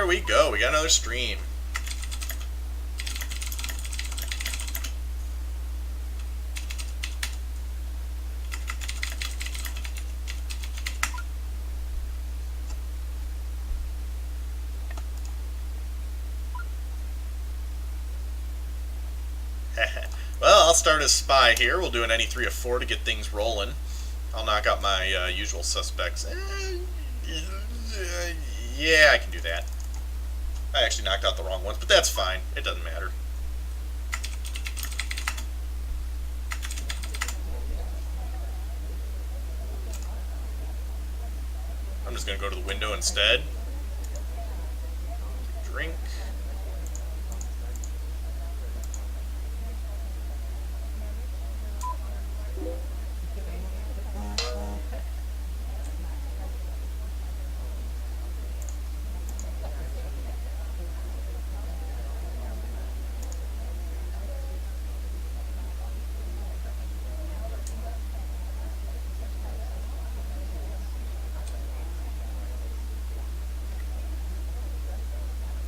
There we go. We got another stream. Well, I'll start as spy here. We'll do an any 3 of 4 to get things rolling. I'll knock out my usual suspects. Yeah, I can do that. I actually knocked out the wrong ones, but that's fine. It doesn't matter. I'm just going to go to the window instead. Drink.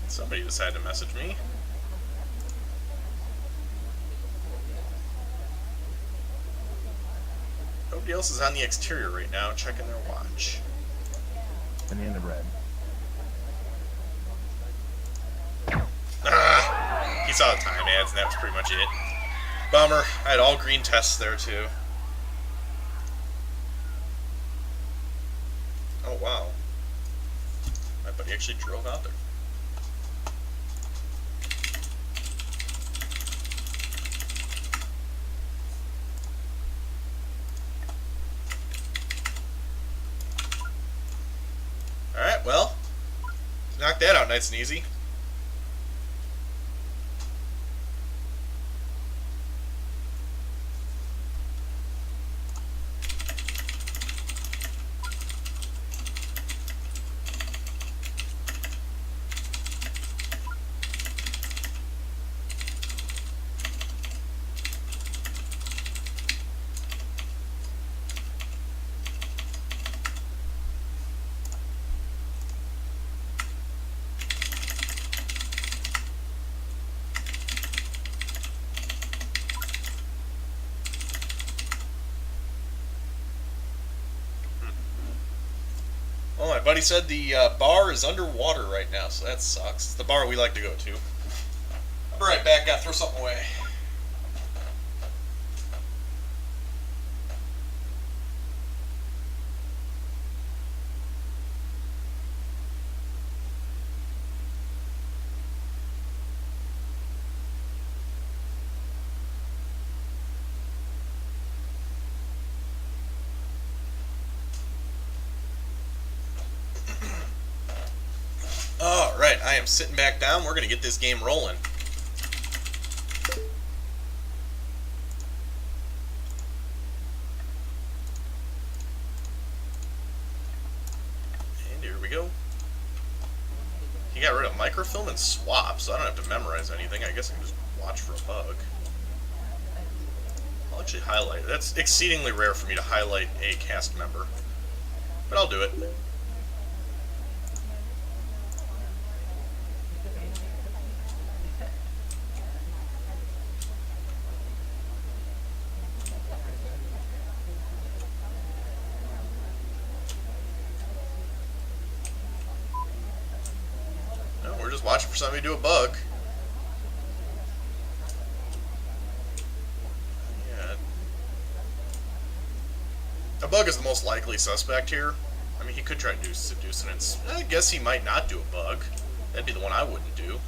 Somebody decided to message me. Nobody else is on the exterior right now, checking their watch. Banana bread. Ah! He saw the time ads, and that was pretty much it. Bummer. I had all green tests there, too. Oh, wow. My buddy actually drove out there. Alright, well, knock that out nice and easy. Well, my buddy said the bar is underwater right now, so that sucks. It's the bar we like to go to. I'll be right back. Gotta throw something away. Alright, I am sitting back down. We're going to get this game rolling. And here we go. He got rid of microfilm and swap, so I don't have to memorize anything. I guess I can just watch for a bug. I'll actually highlight it. That's exceedingly rare for me to highlight a cast member, but I'll do it. Watching for somebody to do a bug. Yeah. A bug is the most likely suspect here. I mean, he could try to do seduce, and I guess he might not do a bug. That'd be the one I wouldn't do.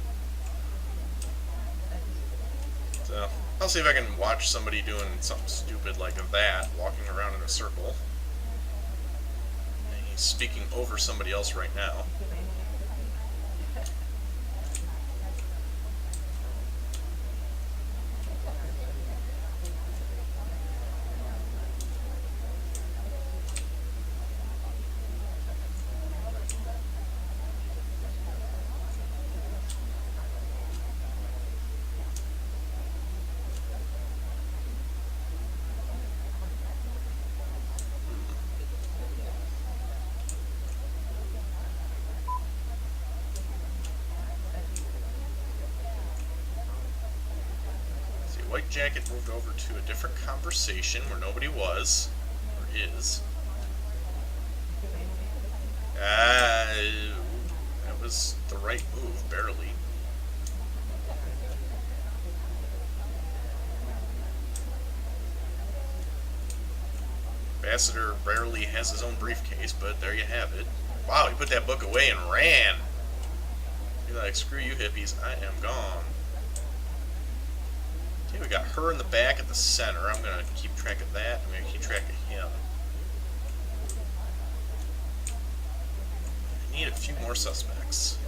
So, I'll see if I can watch somebody doing something stupid like that, walking around in a circle. And he's speaking over somebody else right now. White Jacket moved over to a different conversation where nobody was, or is. That was the right move, barely. Ambassador rarely has his own briefcase, but there you have it. Wow, he put that book away and ran. He's like, screw you hippies, I am gone. Okay, we got her in the back at the center. I'm going to keep track of that. I'm going to keep track of him. I need a few more suspects.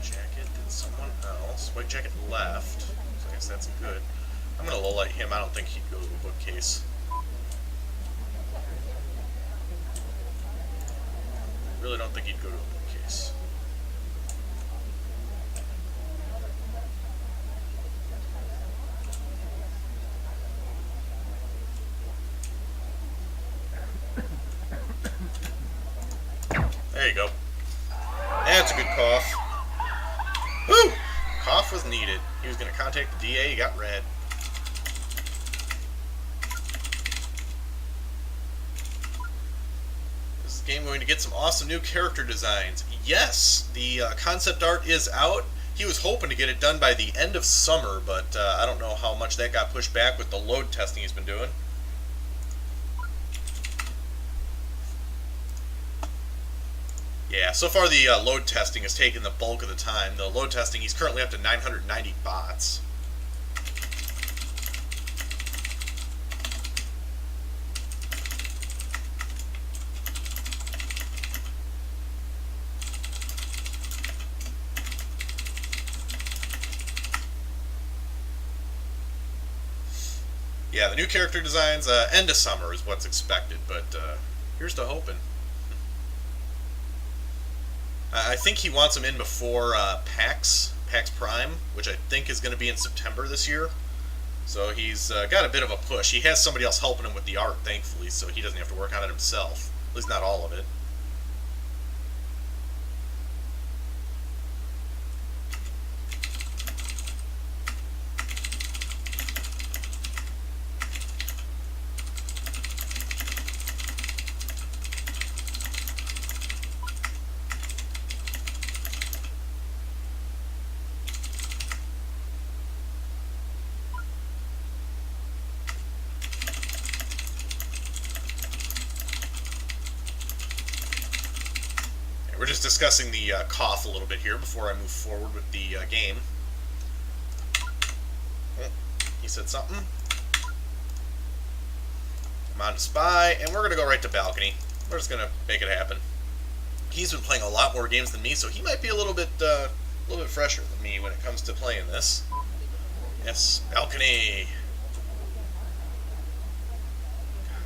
Jacket, did someone else? White Jacket left. So I guess that's good. I'm going to low light him. I don't think he'd go to a bookcase. Really don't think he'd go to a bookcase. There you go. That's a good cough. Woo! Cough was needed. He was going to contact the DA. He got red. This game going to get some awesome new character designs. Yes, the concept art is out. He was hoping to get it done by the end of summer, but I don't know how much that got pushed back with the load testing he's been doing. Yeah, so far the load testing has taken the bulk of the time. The load testing, he's currently up to 990 bots. Yeah, the new character designs, end of summer is what's expected, but here's to hoping. I think he wants them in before PAX Prime, which I think is going to be in September this year. So he's got a bit of a push. He has somebody else helping him with the art, thankfully, so he doesn't have to work on it himself. At least not all of it. We're just discussing the cough a little bit here before I move forward with the game. Oh, he said something. I'm on to Spy, and we're going to go right to Balcony. We're just going to make it happen. He's been playing a lot more games than me, so he might be a little bit fresher than me when it comes to playing this. Yes, Balcony.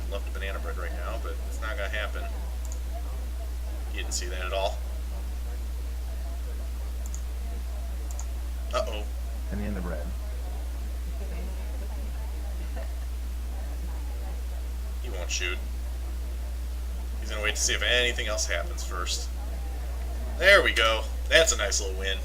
I'd love the banana bread right now, but it's not going to happen. You didn't see that at all. Uh-oh. And in the bread. He won't shoot. He's gonna wait to see if anything else happens first. There we go. That's a nice little win.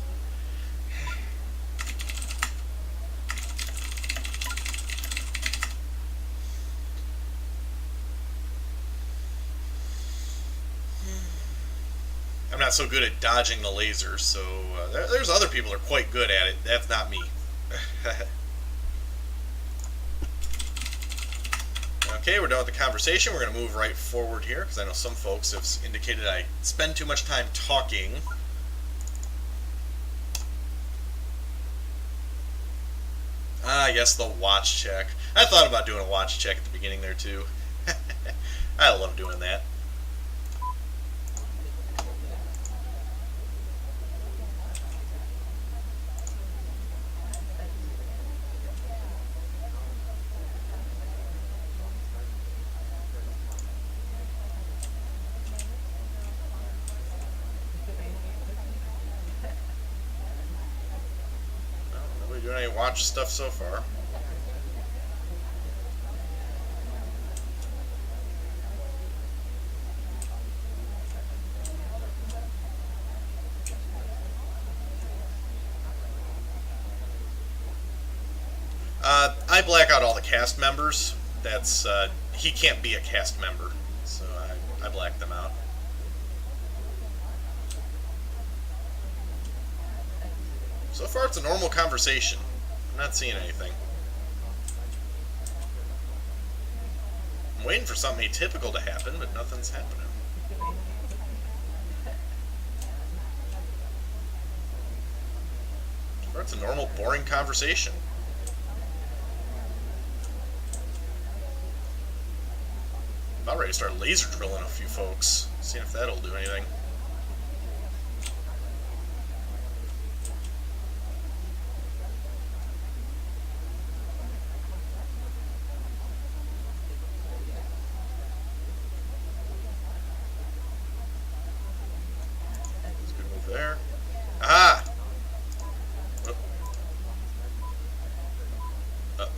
I'm not so good at dodging the lasers, so there's other people who are quite good at it. That's not me. Okay, we're done with the conversation. We're going to move right forward here, because I know some folks have indicated I spend too much time talking. Ah, yes, the watch check. I thought about doing a watch check at the beginning there, too. I love doing that. Doing any watch stuff so far. I black out all the cast members. That's he can't be a cast member, so I black them out. So far, it's a normal conversation. I'm not seeing anything. I'm waiting for something atypical to happen, but nothing's happening. So far, it's a normal, boring conversation. About ready to start laser drilling a few folks. Seeing if that'll do anything. There. Aha! Oh. Uh-oh.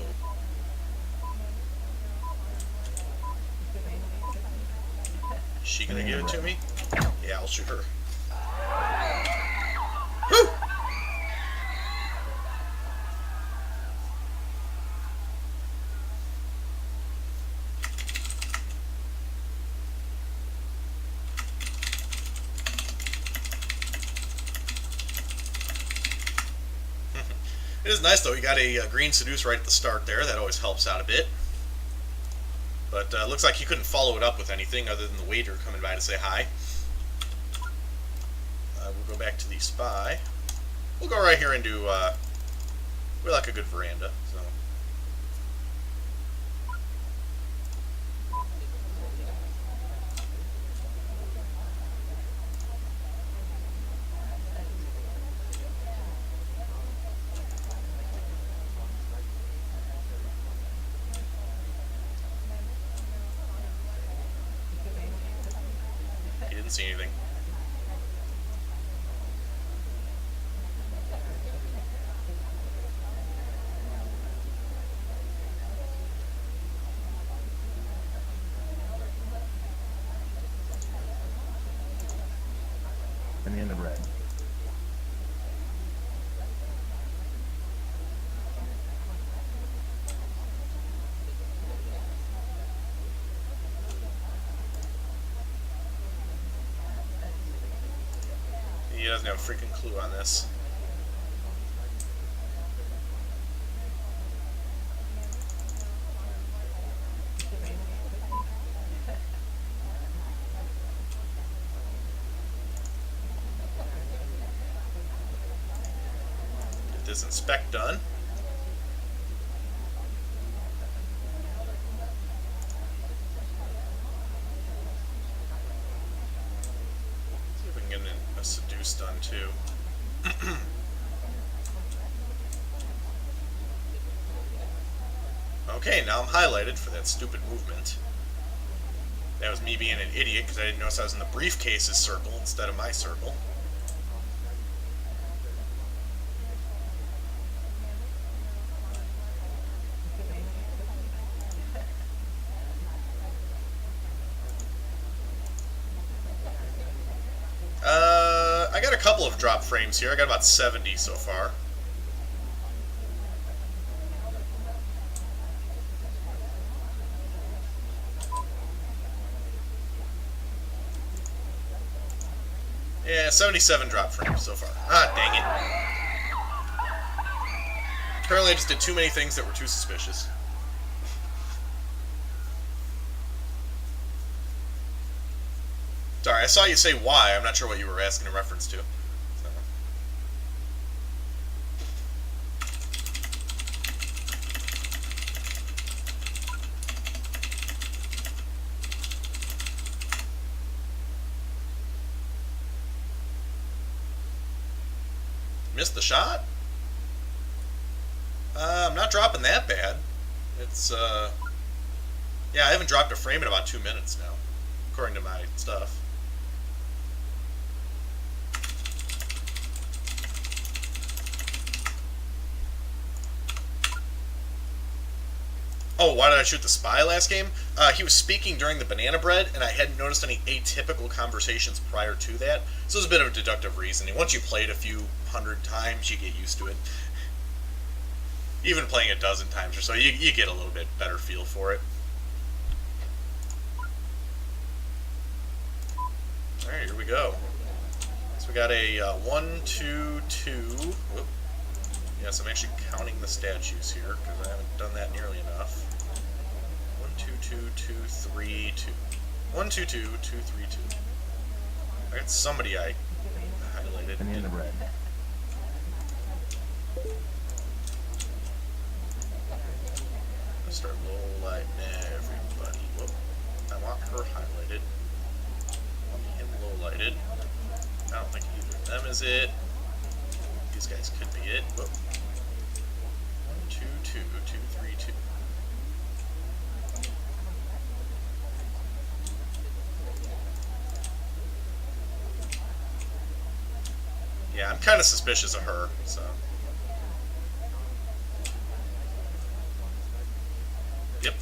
Is she gonna give it to me? Yeah, I'll shoot her. Woo! It is nice, though. You got a green seduce right at the start there. That always helps out a bit. But looks like he couldn't follow it up with anything other than the waiter coming by to say hi. We'll go back to the spy. We'll go right here and do... we like a good veranda, so... Didn't see anything. Banana bread. He doesn't have a freaking clue on this. Get this inspect done. See if we can get a seduce done too. Okay, now I'm highlighted for that stupid movement. That was me being an idiot because I didn't notice I was in the briefcases circle instead of my circle. I got a couple of drop frames here. I got about 70 so far. Yeah, 77 drop frames so far. Ah, dang it. Apparently I just did too many things that were too suspicious. Sorry, I saw you say why. I'm not sure what you were asking in reference to. So. Missed the shot? I'm not dropping that bad. It's, yeah, I haven't dropped a frame in about 2 minutes now, according to my stuff. Oh, why did I shoot the spy last game? He was speaking during the banana bread, and I hadn't noticed any atypical conversations prior to that. So it was a bit of a deductive reasoning. Once you play it a few hundred times, you get used to it. Even playing a dozen times or so, you get a little bit better feel for it. Alright, here we go. So we got a 1, 2, 2. Whoop. Yes, I'm actually counting the statues here because I haven't done that nearly enough. 1, 2, 2, 2, 3, 2. 1, 2, 2, 2, 3, 2. I got somebody I highlighted. Banana bread. Let's start low lighting everybody. Whoop. I want her highlighted. I want him low lighted. I don't think either of them is it. These guys could be it. Whoop. 1, 2, 2, 2, 3, 2. Yeah, I'm kind of suspicious of her, so. Yep.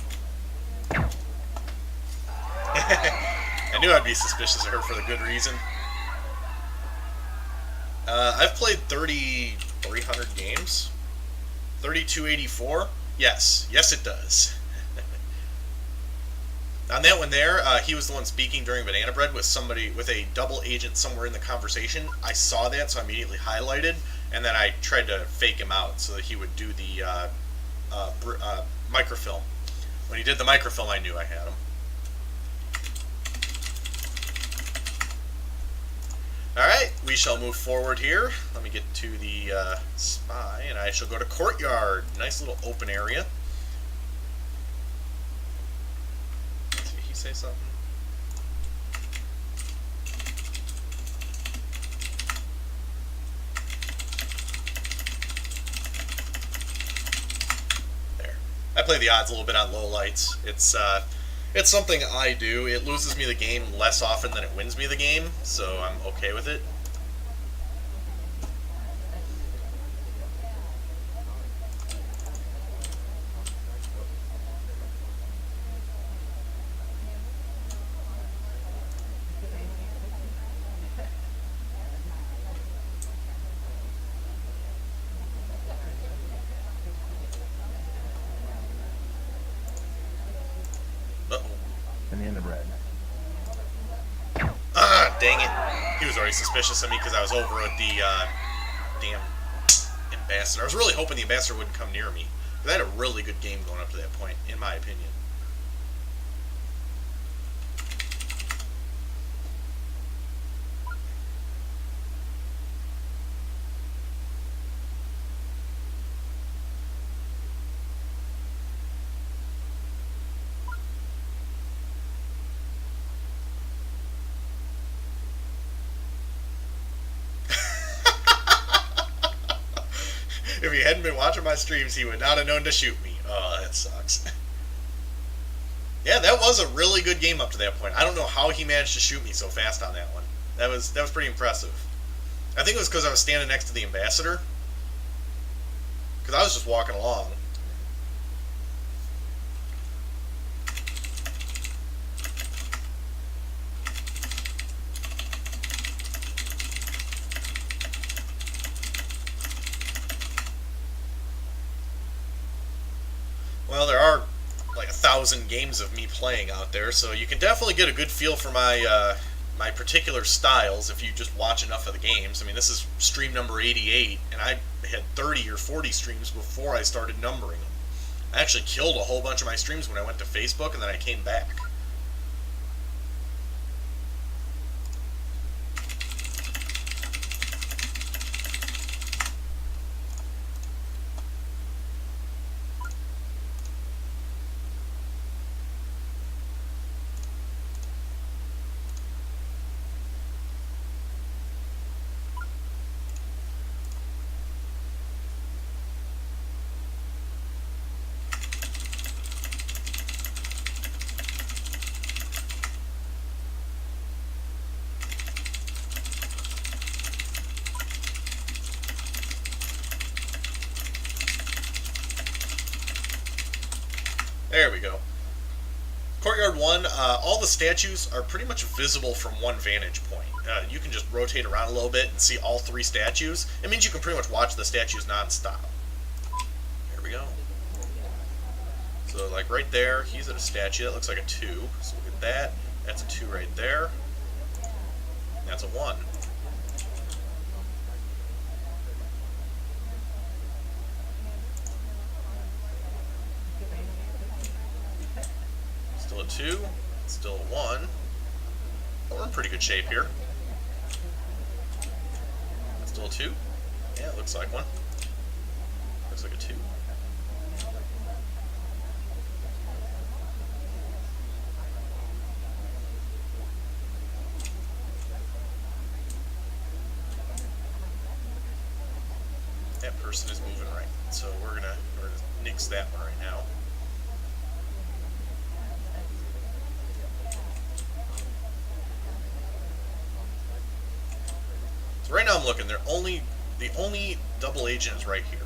I knew I'd be suspicious of her for the good reason. I've played 3,300 games. 3,284? Yes. Yes, it does. On that one there, he was the one speaking during Banana Bread with somebody, with a double agent somewhere in the conversation. I saw that, so I immediately highlighted, and then I tried to fake him out so that he would do the microfilm. When he did the microfilm, I knew I had him. Alright, we shall move forward here. Let me get to the spy, and I shall go to Courtyard. Nice little open area. Let's see, he say something? There. I play the odds a little bit on low lights. It's something I do. It loses me the game less often than it wins me the game, so I'm okay with it. Banana bread. Ah, dang it. He was already suspicious of me because I was over at the damn ambassador. I was really hoping the ambassador wouldn't come near me. But I had a really good game going up to that point, in my opinion. If he hadn't been watching my streams, he would not have known to shoot me. Oh, that sucks. Yeah, that was a really good game up to that point. I don't know how he managed to shoot me so fast on that one. That was pretty impressive. I think it was because I was standing next to the ambassador. Because I was just walking along. Well, there are like 1,000 games of me playing out there, so you can definitely get a good feel for my my particular styles if you just watch enough of the games. I mean, this is stream number 88, and I had 30 or 40 streams before I started numbering them. I actually killed a whole bunch of my streams when I went to Facebook, and then I came back. There we go. Courtyard 1, all the statues are pretty much visible from one vantage point. You can just rotate around a little bit and see all 3 statues. It means you can pretty much watch the statues non-stop. There we go. So, like, right there, he's at a statue. That looks like a 2. So we'll get that. That's a 2 right there. And that's a 1. Still a 2. Still a 1. But we're in pretty good shape here. That's still a 2. Yeah, it looks like one. Looks like a 2. That person is moving right, so we're gonna nix that one right now. So right now I'm looking. The only double agent is right here.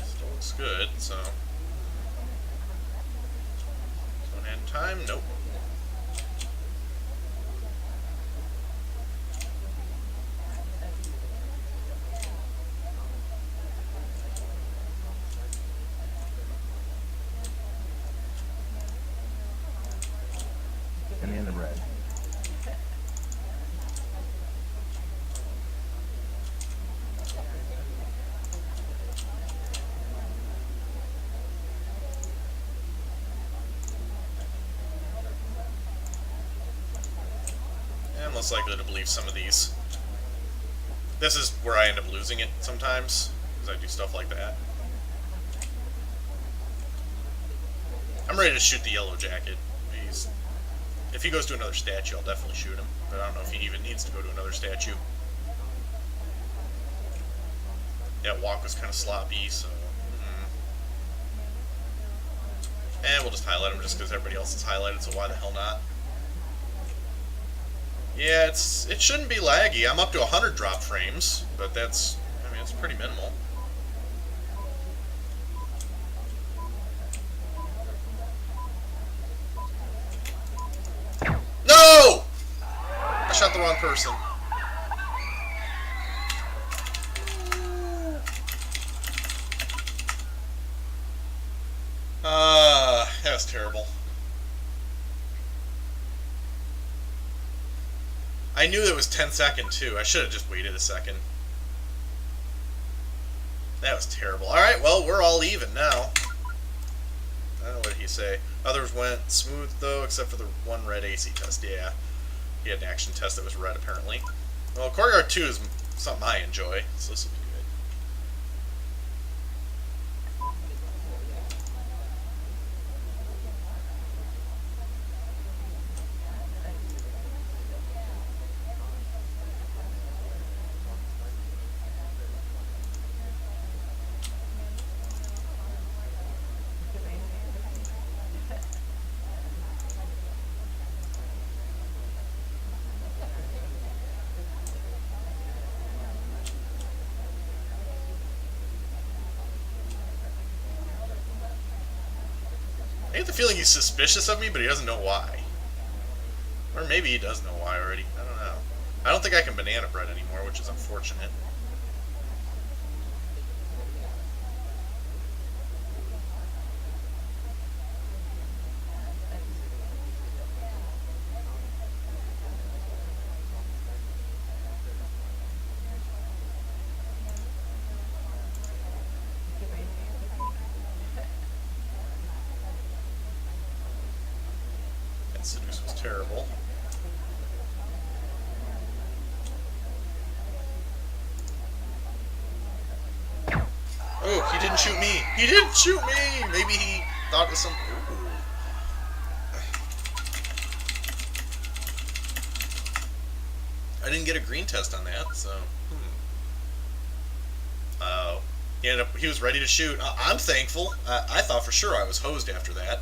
Still looks good, so. Don't have time? Nope. And the end of red. I'm most likely to believe some of these. This is where I end up losing it sometimes, because I do stuff like that. I'm ready to shoot the yellow jacket. If he goes to another statue, I'll definitely shoot him. But I don't know if he even needs to go to another statue. That walk was kind of sloppy, so. And we'll just highlight him just because everybody else is highlighted, so why the hell not? Yeah, it shouldn't be laggy. I'm up to 100 drop frames, but that's, I mean, it's pretty minimal. No! I shot the wrong person. That was terrible. I knew it was 10-second too. I should have just waited a second. That was terrible. Alright, well, we're all even now. I don't know what he say. Others went smooth though, except for the one red AC test. Yeah. He had an action test that was red apparently. Well, Courtyard 2 is something I enjoy, so this will be good. I get the feeling he's suspicious of me, but he doesn't know why. Or maybe he does know why already. I don't know. I don't think I can banana bread anymore, which is unfortunate. That seduce was terrible. Oh, he didn't shoot me! He didn't shoot me! Maybe he thought it was some... Ooh. I didn't get a green test on that, so... Oh. He was ready to shoot. I'm thankful. I thought for sure I was hosed after that.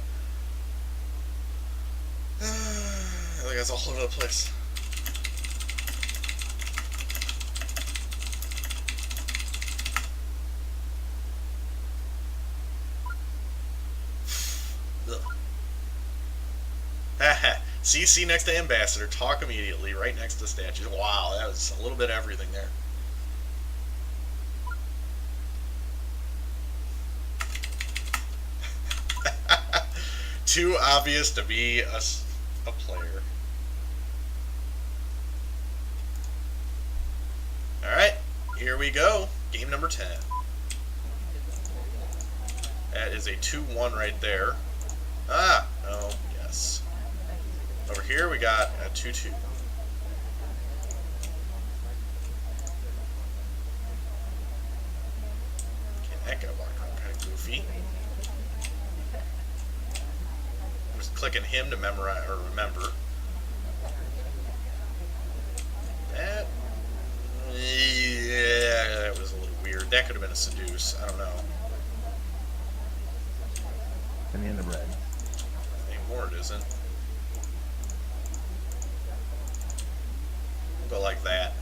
I think that's all over the place. CC next to ambassador. Talk immediately. Right next to statues. Wow, that was a little bit of everything there. Too obvious to be a player. Alright, here we go. Game number 10. That is a 2-1 right there. Ah, no, yes. Over here we got a 2-2. Okay, that guy walked around kind of goofy. I'm just clicking him to memorize or remember. That, yeah, that was a little weird. That could have been a seduce. I don't know. And the end of red. Anymore, it isn't. We'll go like that.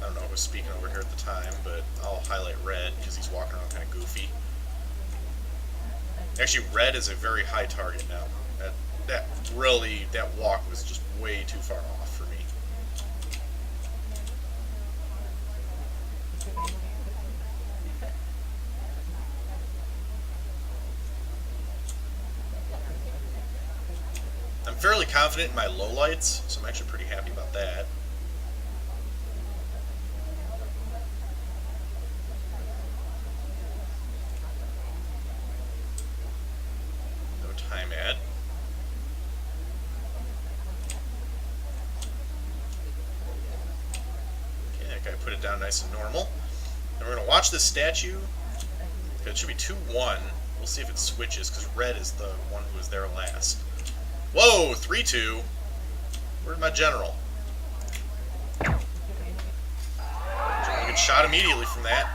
I don't know who was speaking over here at the time, but I'll highlight red because he's walking around kind of goofy. Actually, red is a very high target now. That walk was just way too far off for me. I'm fairly confident in my lowlights, so I'm actually pretty happy about that. No time ad. Okay, that guy put it down nice and normal. And we're going to watch this statue. It should be 2-1. We'll see if it switches, because red is the one who was there last. Whoa, 3-2. Where's my general? General gets shot immediately from that.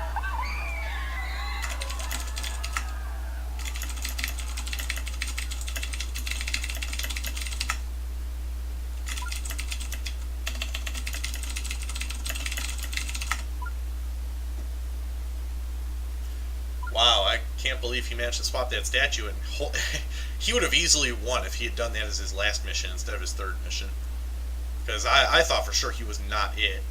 Wow, I can't believe he managed to swap that statue, and he would have easily won if he had done that as his last mission instead of his third mission. Because I thought for sure he was not it.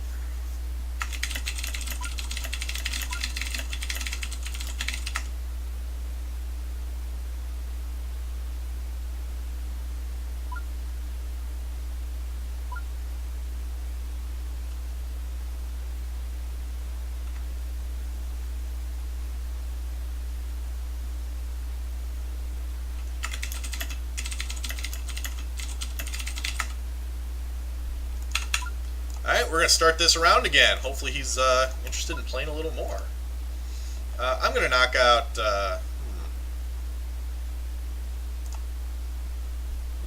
Alright, we're going to start this round again. Hopefully he's interested in playing a little more. I'm going to knock out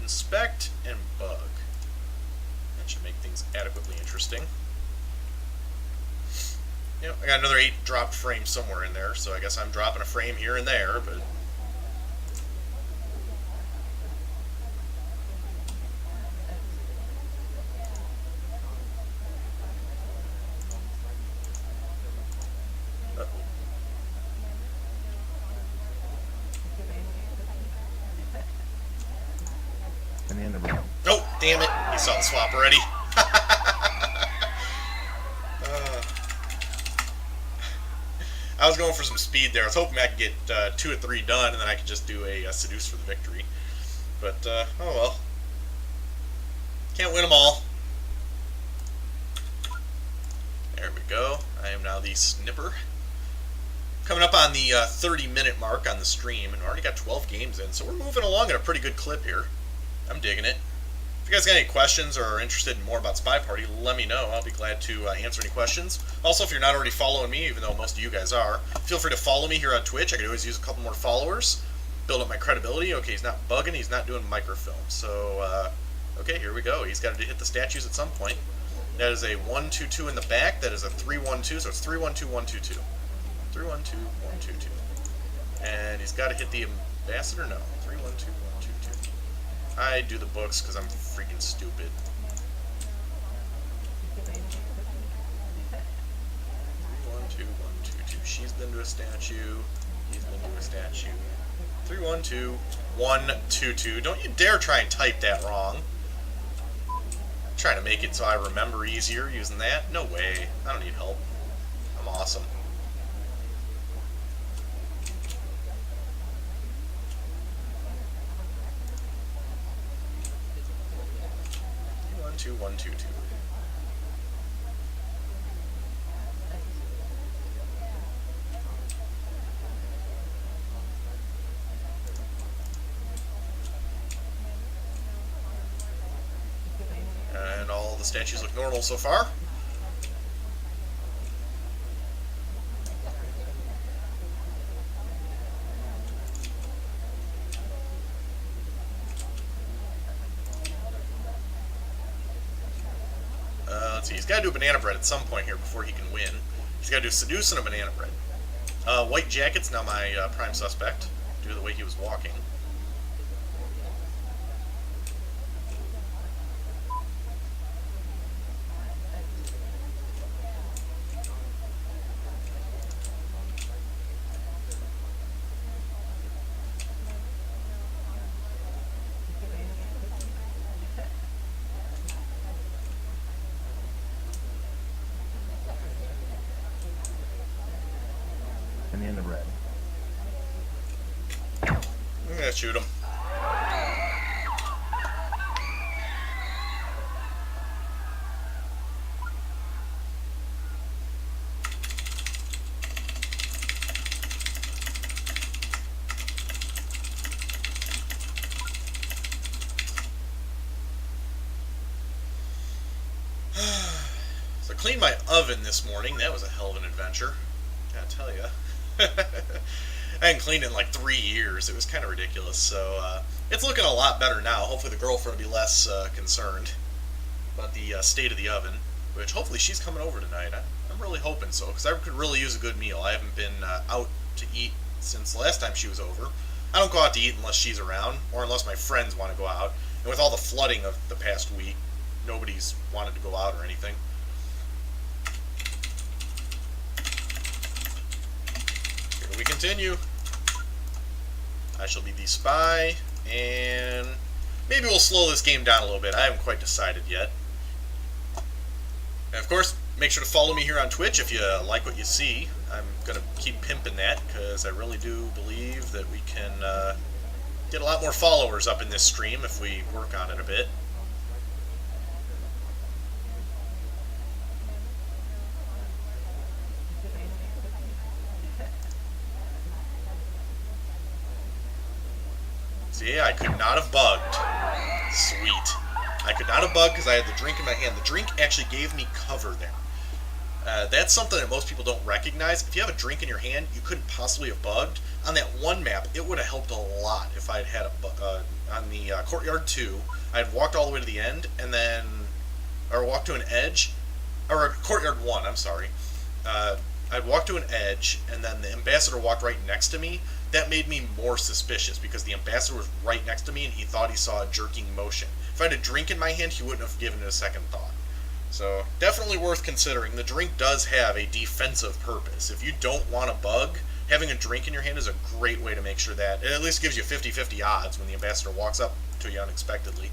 Inspect and Bug. That should make things adequately interesting. You know, I got another 8 dropped frames somewhere in there, so I guess I'm dropping a frame here and there, but... And the end of red. Oh, damn it. He saw the swap already. I was going for some speed there. I was hoping I could get 2 or 3 done, and then I could just do a seduce for the victory. But, oh well. Can't win them all. There we go. I am now the snipper. Coming up on the 30-minute mark on the stream, and already got 12 games in, so we're moving along at a pretty good clip here. I'm digging it. If you guys got any questions or are interested in more about SpyParty, let me know. I'll be glad to answer any questions. Also, if you're not already following me, even though most of you guys are, feel free to follow me here on Twitch. I could always use a couple more followers, build up my credibility. Okay, he's not bugging, he's not doing microfilm. So, okay, here we go. He's got to hit the statues at some point. That is a 1-2-2 in the back. That is a 3-1-2, so it's 3-1-2-1-2-2. 3-1-2-1-2-2. And he's got to hit the ambassador? No. 3-1-2-1-2-2. I do the books because I'm freaking stupid. 3-1-2-1-2-2. She's been to a statue. He's been to a statue. 312-122. Don't you dare try and type that wrong. I'm trying to make it so I remember easier using that. No way. I don't need help. I'm awesome. One two one two two. And all the statues look normal so far. Let's see, he's got to do a banana bread at some point here before he can win. He's got to do seduce and a banana bread. White Jacket's now my prime suspect, due to the way he was walking. Banana bread. I'm gonna shoot him. So I cleaned my oven this morning. That was a hell of an adventure. Gotta tell you. I hadn't cleaned it in like 3 years. It was kind of ridiculous. So it's looking a lot better now. Hopefully the girlfriend will be less concerned about the state of the oven, which hopefully she's coming over tonight. I'm really hoping so, because I could really use a good meal. I haven't been out to eat since the last time she was over. I don't go out to eat unless she's around, or unless my friends want to go out. And with all the flooding of the past week, nobody's wanted to go out or anything. We continue. I shall be the spy, and maybe we'll slow this game down a little bit. I haven't quite decided yet. And of course, make sure to follow me here on Twitch if you like what you see. I'm going to keep pimping that, because I really do believe that we can get a lot more followers up in this stream if we work on it a bit. See, I could not have bugged. Sweet. I could not have bugged because I had the drink in my hand. The drink actually gave me cover there. That's something that most people don't recognize. If you have a drink in your hand, you couldn't possibly have bugged. On that one map, it would have helped a lot if I had had on the Courtyard 2, I had walked all the way to the end, and then, or walked to an edge, or Courtyard 1, I'm sorry. I'd walked to an edge, and then the ambassador walked right next to me. That made me more suspicious because the ambassador was right next to me and he thought he saw a jerking motion. If I had a drink in my hand, he wouldn't have given it a second thought. So, definitely worth considering. The drink does have a defensive purpose. If you don't want to bug, having a drink in your hand is a great way to make sure that it at least gives you 50-50 odds when the ambassador walks up to you unexpectedly.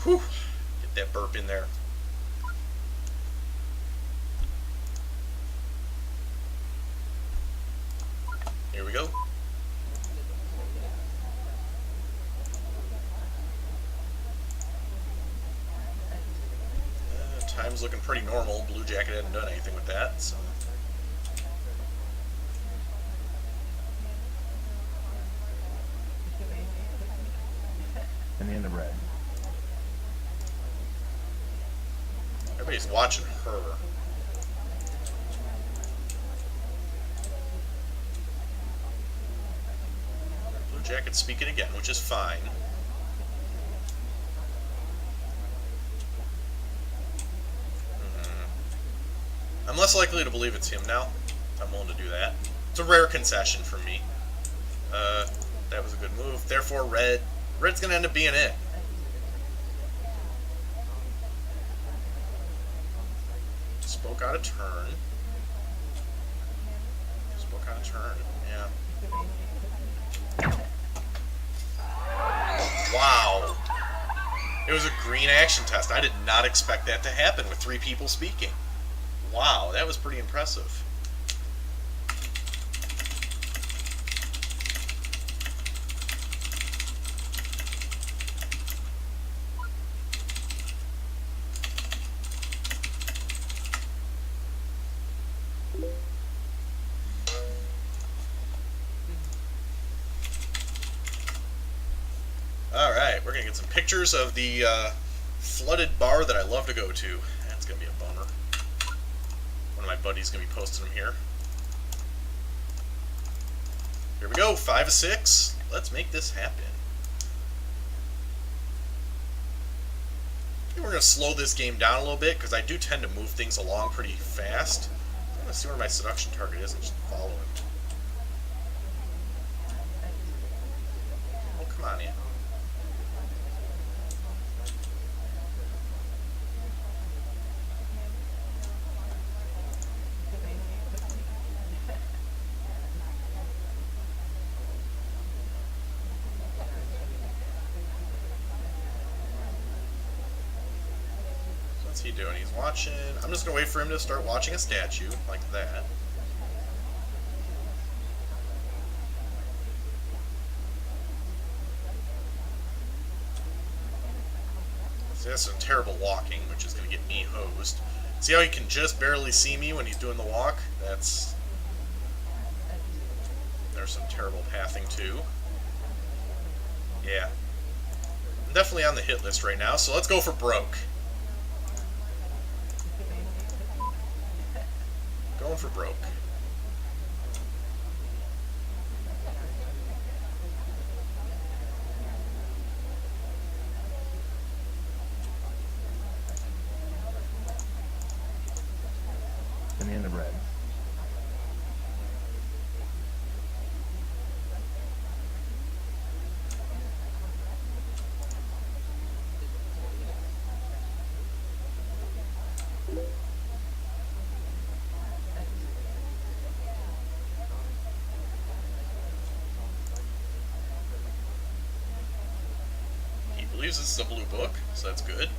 Whew. Get that burp in there. Here we go. Time's looking pretty normal. Blue Jacket hadn't done anything with that, so. Banana bread. Everybody's watching her. Blue Jacket's speaking again, which is fine. I'm less likely to believe it's him now. I'm willing to do that. It's a rare concession for me. That was a good move. Therefore, Red's going to end up being it. Spoke out a turn. Just book out a turn. Yeah. Wow. It was a green action test. I did not expect that to happen with 3 people speaking. Wow, that was pretty impressive. Alright, we're going to get some pictures of the flooded bar that I love to go to. That's going to be a bummer. One of my buddies is going to be posting them here. Here we go, 5 of 6. Let's make this happen. I think we're going to slow this game down a little bit because I do tend to move things along pretty fast. I'm going to see where my seduction target is and just follow him. Oh, come on in. What's he doing? He's watching. I'm just going to wait for him to start watching a statue like that. See, that's some terrible walking, which is going to get me hosed. See how he can just barely see me when he's doing the walk? That's... There's some terrible pathing, too. Yeah. I'm definitely on the hit list right now, so let's go for broke. Going for broke. Banana bread. He believes this is a blue book, so that's good.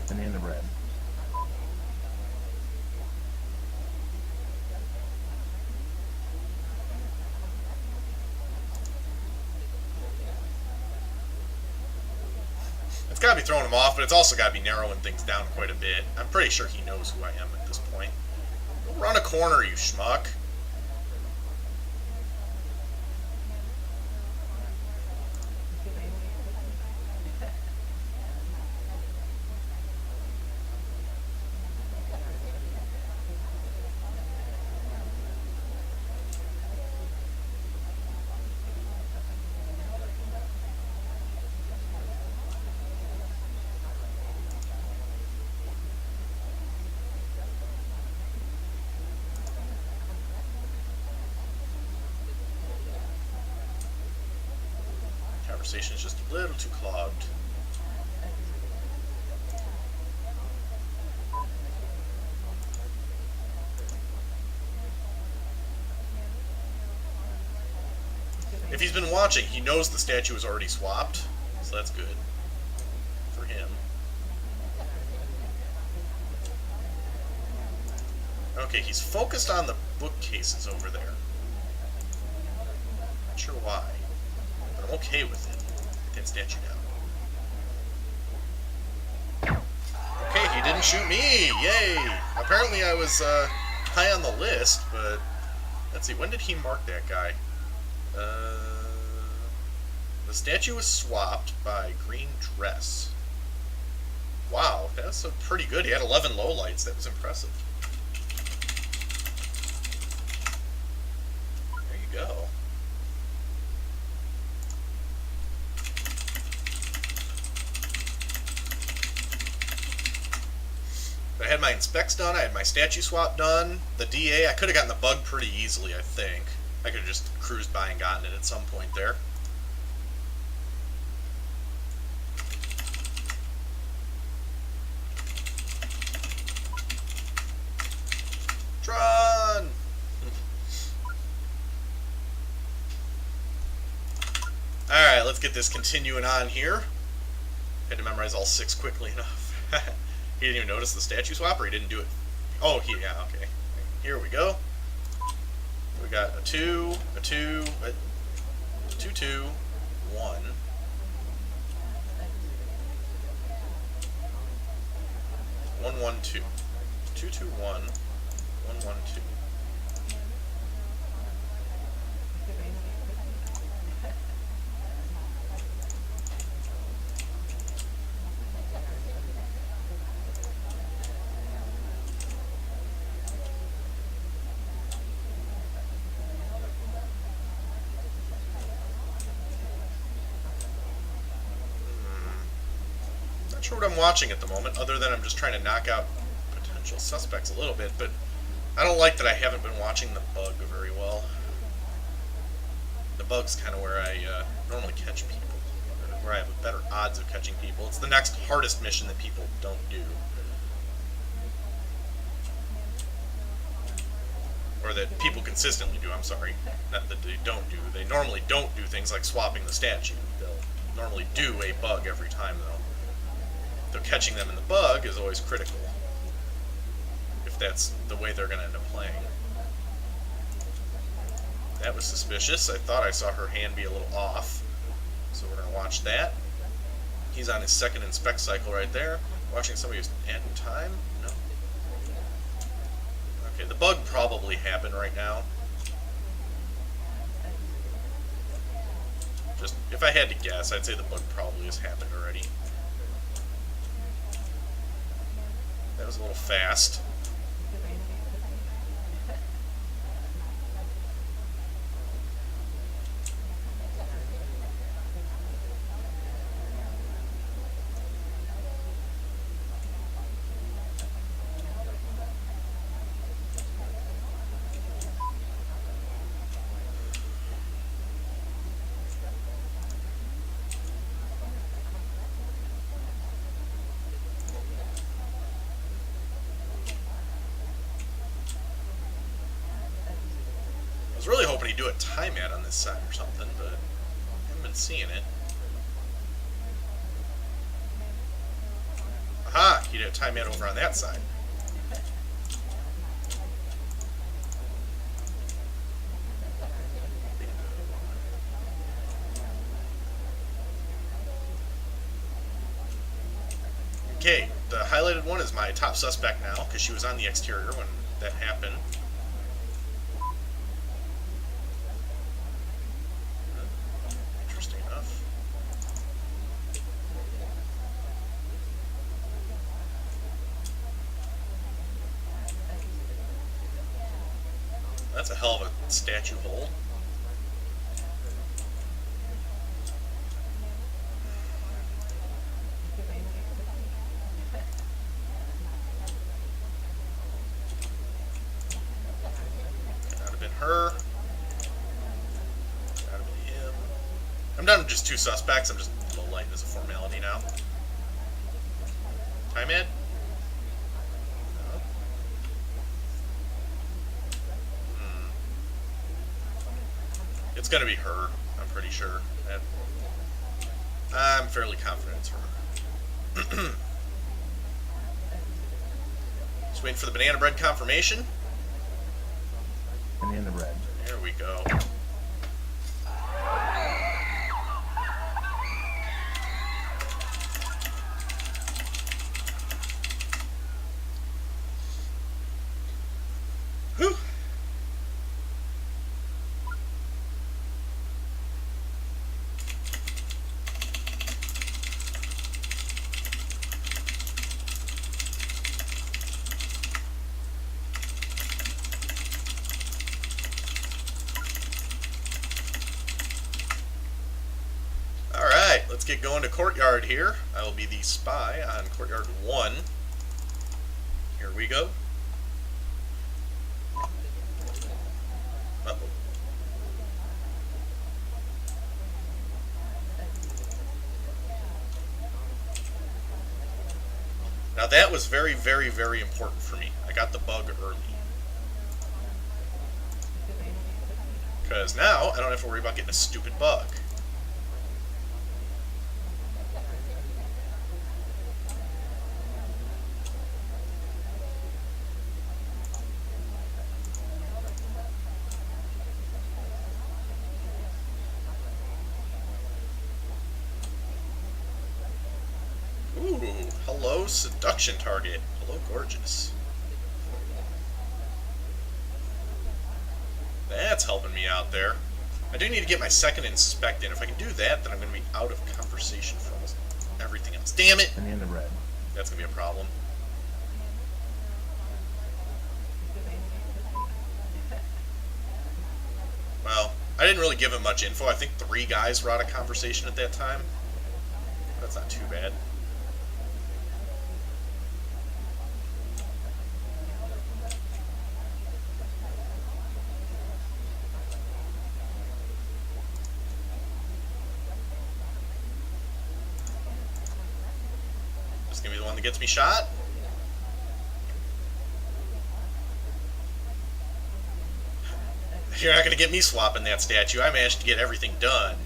Banana bread. It's got to be throwing him off, but it's also got to be narrowing things down quite a bit. I'm pretty sure he knows who I am at this point. Go run a corner, you schmuck. Conversation is just a little too clogged. If he's been watching, he knows the statue is already swapped, so that's good for him. Okay, he's focused on the bookcases over there. Not sure why, but I'm okay with it. Get that statue down. Okay, he didn't shoot me! Yay! Apparently I was high on the list, but let's see, when did he mark that guy? The statue was swapped by green dress. Wow, that's pretty good. He had 11 lowlights. That was impressive. There you go. If I had my inspects done, I had my statue swap done, the DA, I could have gotten the bug pretty easily, I think. I could have just cruised by and gotten it at some point there. Run! Alright, let's get this continuing on here. Had to memorize all 6 quickly enough. He didn't even notice the statue swap, or he didn't do it? Oh, yeah, okay. Here we go. We got a 2, a 2, a 2, 2, 1. 1, 1, 2. 2, 2, 1. 1, 1, 2. Not sure what I'm watching at the moment, other than I'm just trying to knock out potential suspects a little bit, but I don't like that I haven't been watching the bug very well. The bug's kind of where I normally catch people, where I have better odds of catching people. It's the next hardest mission that people don't do. Or that people consistently do, I'm sorry. Not that they don't do. They normally don't do things like swapping the statue. They'll normally do a bug every time, though. So catching them in the bug is always critical, if that's the way they're going to end up playing. That was suspicious. I thought I saw her hand be a little off, so we're going to watch that. He's on his second inspect cycle right there. Watching somebody who's adding time? No. Okay, the bug probably happened right now. Just, if I had to guess, I'd say the bug probably has happened already. That was a little fast. I was really hoping he'd do a time ad on this side or something, but I haven't been seeing it. Aha! He did a time ad over on that side. Okay, the highlighted one is my top suspect now, because she was on the exterior when that happened. Interesting enough. That's a hell of a statue hole. Her. Gotta be him. I'm down to just 2 suspects. I'm just a little light as a formality now. Time in? No. It's gonna be her, I'm pretty sure. I'm fairly confident it's her. Just waiting for the banana bread confirmation. Banana bread. There we go. Whew. Let's get going to Courtyard here. I will be the spy on Courtyard 1. Here we go. Uh-oh. Now that was very, very, very important for me. I got the bug early. Because now I don't have to worry about getting a stupid bug. Ooh, hello, seduction target. Hello, gorgeous. That's helping me out there. I do need to get my second inspect in. If I can do that, then I'm going to be out of conversation for almost everything else. Damn it! Banana bread. That's going to be a problem. Well, I didn't really give him much info. I think 3 guys were out of conversation at that time. That's not too bad. Just gonna be the one that gets me shot. You're not gonna get me swapping that statue. I managed to get everything done.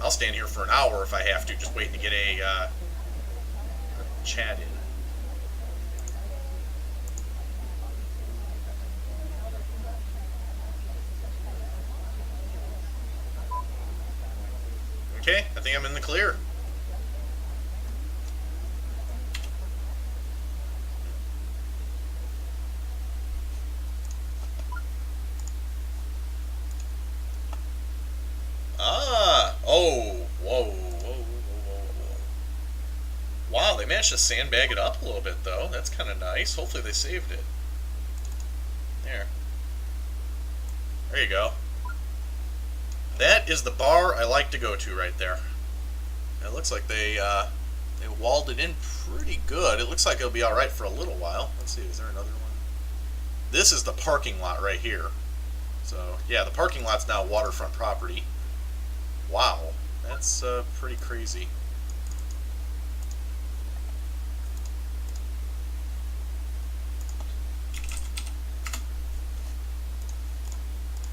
I'll stand here for an hour if I have to, just waiting to get a chat in. Okay, I think I'm in the clear. Oh, whoa, whoa, whoa, whoa, whoa. Wow, they managed to sandbag it up a little bit, though. That's kind of nice. Hopefully they saved it. There. There you go. That is the bar I like to go to right there. It looks like they walled it in pretty good. It looks like it'll be all right for a little while. Let's see, is there another one? This is the parking lot right here. So, yeah, the parking lot's now waterfront property. Wow, that's pretty crazy.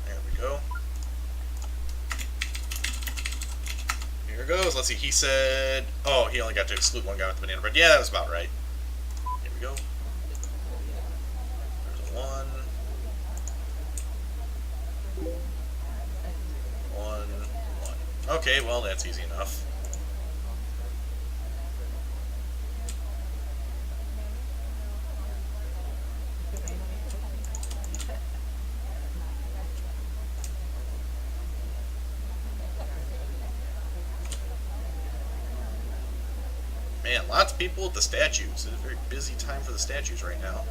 There we go. Here goes. Let's see, he said... Oh, he only got to exclude one guy with the banana bread. Yeah, that was about right. Here we go. There's one. Okay, well, that's easy enough. Man, lots of people at the statues. It's a very busy time for the statues right now.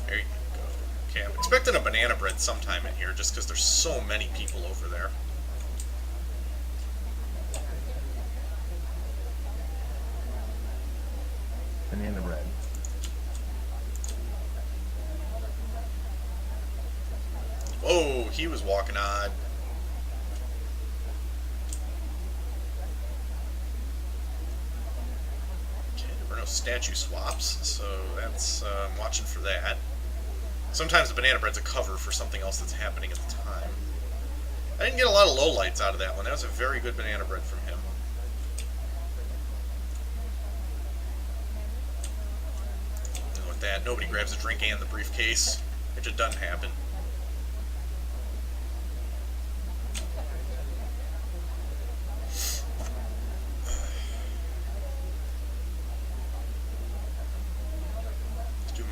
There you go. Okay, I'm expecting a banana bread sometime in here just because there's so many people over there. Banana bread. Whoa, he was walking odd. Okay, there were no statue swaps, so that's I'm watching for that. Sometimes the banana bread's a cover for something else that's happening at the time. I didn't get a lot of lowlights out of that one. That was a very good banana bread from him. And with that, nobody grabs a drink and the briefcase. It just doesn't happen.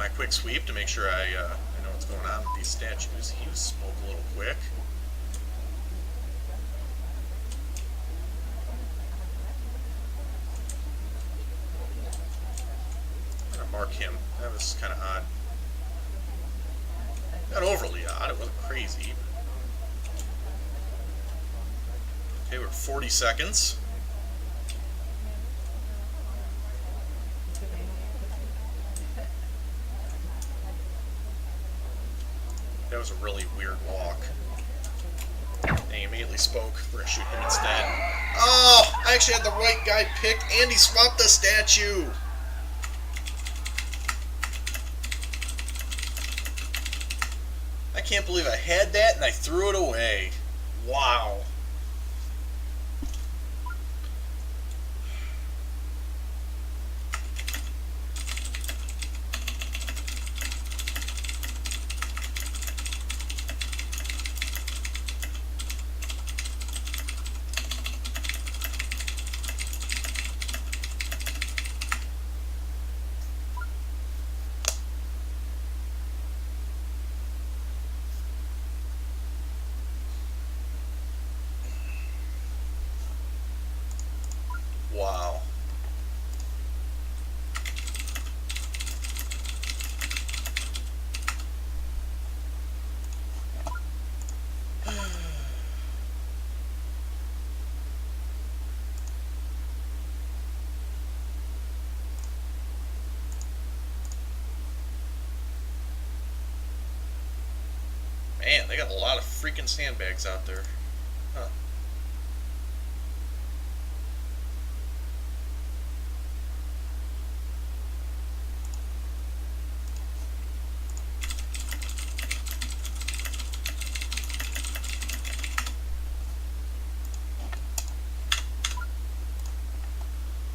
my quick sweep to make sure I know what's going on with these statues. He was smoked a little quick. I'm gonna mark him. That was kind of odd. Not overly odd. It wasn't crazy. Okay, we're at 40 seconds. That was a really weird walk. They immediately spoke. We're gonna shoot him instead. Oh! I actually had the right guy picked, and he swapped the statue! I can't believe I had that and I threw it away. Wow. Wow. Man, they got a lot of freaking sandbags out there. Huh.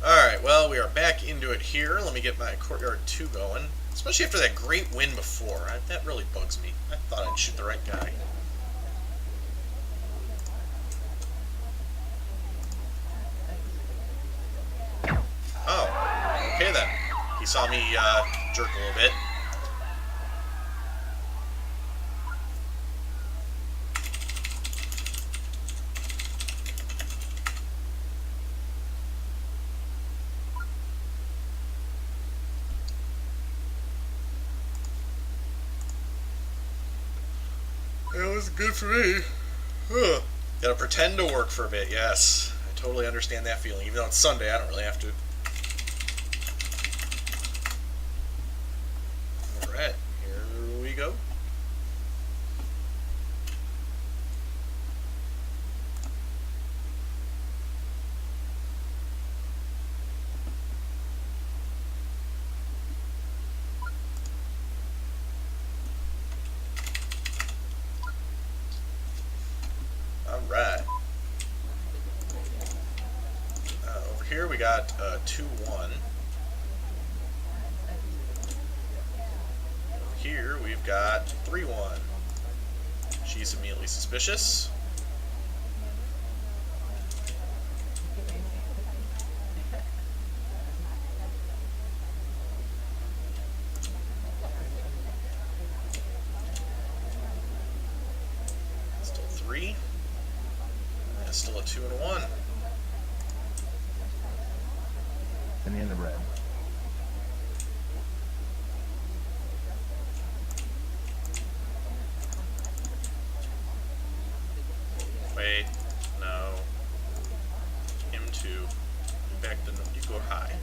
Alright, well, we are back into it here. Let me get my Courtyard 2 going. Especially after that great win before. That really bugs me. I thought I'd shoot the right guy. Oh, okay then. He saw me jerk a little bit. It was good for me. Huh. Gotta pretend to work for a bit, yes. I totally understand that feeling. Even though it's Sunday, I don't really have to. Alright, here we go. Alright. Over here we got 2-1. Over here we've got 3-1. She's immediately suspicious. Still 3. Still a 2 and a 1. And in the red. Wait, no. Him too. You back the you go high.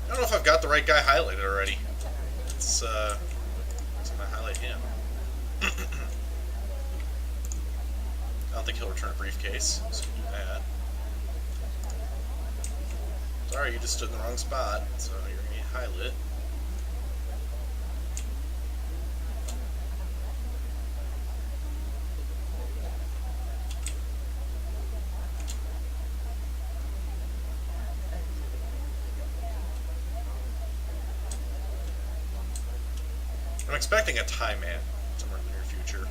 I don't know if I've got the right guy highlighted already. Let's I'm gonna highlight him. I don't think he'll return a briefcase, so we'll do that. Sorry, you just stood in the wrong spot, so you're gonna get highlit. I'm expecting a tie man somewhere in the near future.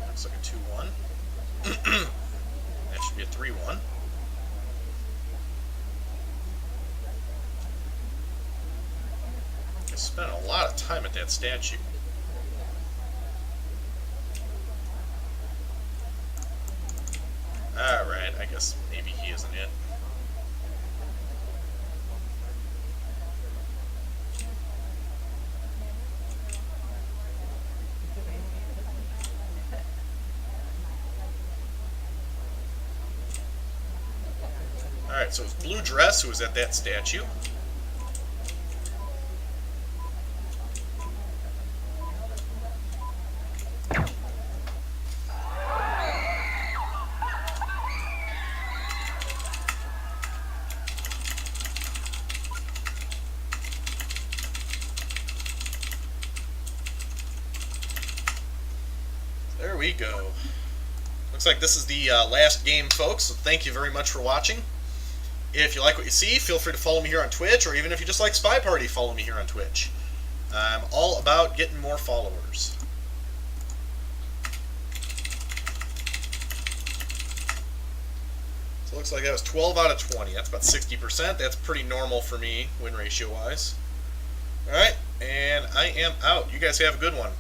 Looks like a 2-1. That should be a 3-1. I spent a lot of time at that statue. Alright, I guess maybe he isn't it. Alright, so it's Blue Dress who was at that statue. There we go. Looks like this is the last game, folks, so thank you very much for watching. If you like what you see, feel free to follow me here on Twitch, or even if you just like SpyParty, follow me here on Twitch. I'm all about getting more followers. So it looks like that was 12 out of 20. That's about 60%. That's pretty normal for me, win ratio-wise. Alright, and I am out. You guys have a good one.